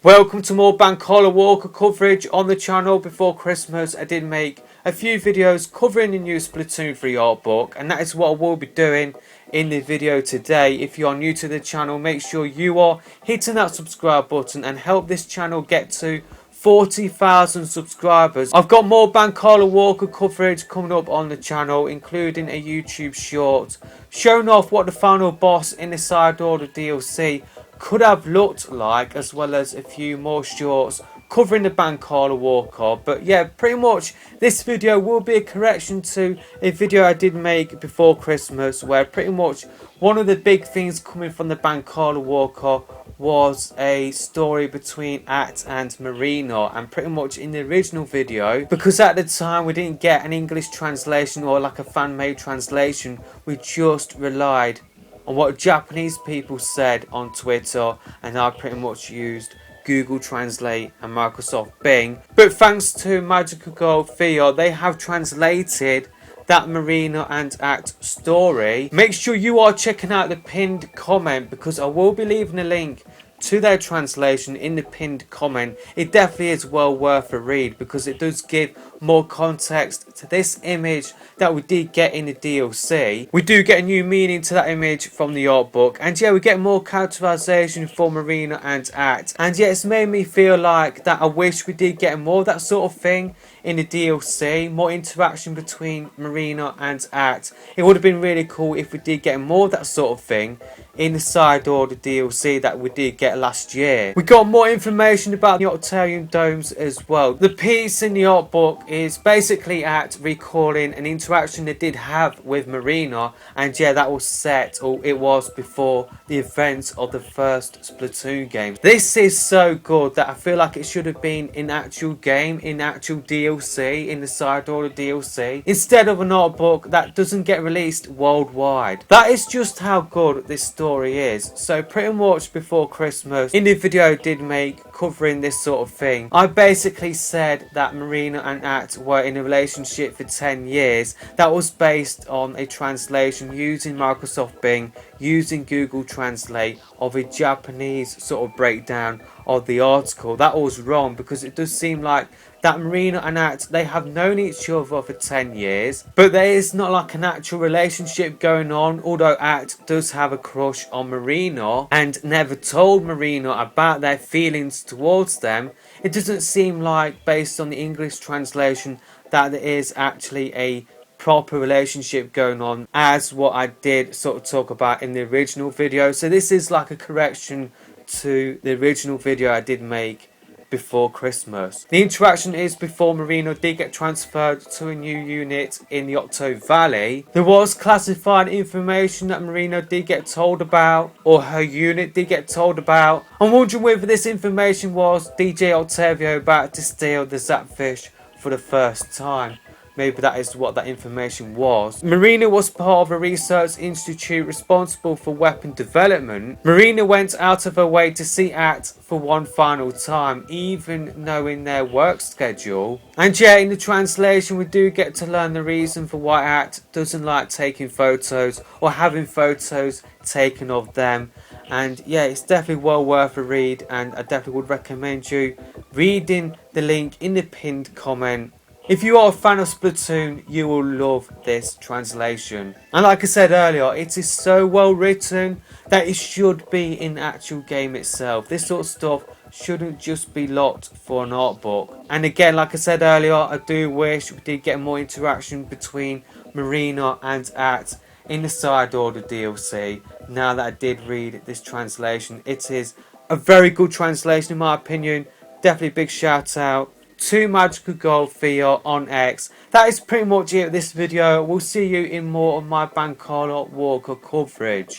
Welcome to more Bancala Walker coverage on the channel. Before Christmas I did make a few videos covering the new Splatoon 3 art book, and that is what I will be doing in the video today. If you are new to the channel, make sure you are hitting that subscribe button and help this channel get to 40,000 subscribers. I've got more Bancala Walker coverage coming up on the channel, including a YouTube short showing off what the final boss in the side order DLC could have looked like, as well as a few more shorts covering the Bancala Walker. But yeah, pretty much this video will be a correction to a video I did make before Christmas, where pretty much one of the big things coming from the Bancala Walker was a story between Acht and Marina. And pretty much in the original video, because at the time we didn't get an English translation or like a fan-made translation, we just relied on what Japanese people said on Twitter, and I pretty much used Google Translate and Microsoft Bing. But thanks to Magical Girl Theo, they have translated that Marina and Acht story. Make sure you are checking out the pinned comment, because I will be leaving a link to their translation in the pinned comment. It definitely is well worth a read, because it does give more context to this image that we did get in the DLC. We do get a new meaning to that image from the art book, and yeah, we get more characterization for Marina and Acht. And yeah, it's made me feel like that I wish we did get more of that sort of thing in the DLC, more interaction between Marina and Acht. It would have been really cool if we did get more of that sort of thing in the side order DLC that we did get last year. We got more information about the Octarian domes as well. The piece in the art book is basically Acht recalling an interaction they did have with Marina, and yeah, that was set, or it was before the events of the first Splatoon game. This is so good that I feel like it should have been in actual game, in actual DLC, in the side order DLC, instead of an art book that doesn't get released worldwide. That is just how good this story is. So pretty much before Christmas, in the video I did make covering this sort of thing, I basically said that Marina and Acht were in a relationship for 10 years. That was based on a translation using Microsoft Bing, using Google Translate, of a Japanese sort of breakdown of the article. That was wrong, because it does seem like that Marina and Acht, they have known each other for 10 years, but there is not like an actual relationship going on, although Acht does have a crush on Marina and never told Marina about their feelings towards them. It doesn't seem like, based on the English translation, that there is actually a proper relationship going on, as what I did sort of talk about in the original video. So this is like a correction to the original video I did make before Christmas. The interaction is before Marina did get transferred to a new unit in the Octo Valley. There was classified information that Marina did get told about, or her unit did get told about. I'm wondering whether this information was DJ Octavio about to steal the Zapfish for the first time. Maybe that is what that information was. Marina was part of a research institute responsible for weapon development. Marina went out of her way to see Acht for one final time, even knowing their work schedule. And yeah, in the translation we do get to learn the reason for why Acht doesn't like taking photos or having photos taken of them. And yeah, it's definitely well worth a read, and I definitely would recommend you reading the link in the pinned comment. If you are a fan of Splatoon, you will love this translation. And like I said earlier, it is so well written that it should be in the actual game itself. This sort of stuff shouldn't just be locked for an art book. And again, like I said earlier, I do wish we did get more interaction between Marina and Acht in the side order DLC. Now that I did read this translation, it is a very good translation in my opinion. Definitely big shout out to Magical Girl Theo on X. That is pretty much it for this video. We'll see you in more of my Bancala Walker coverage.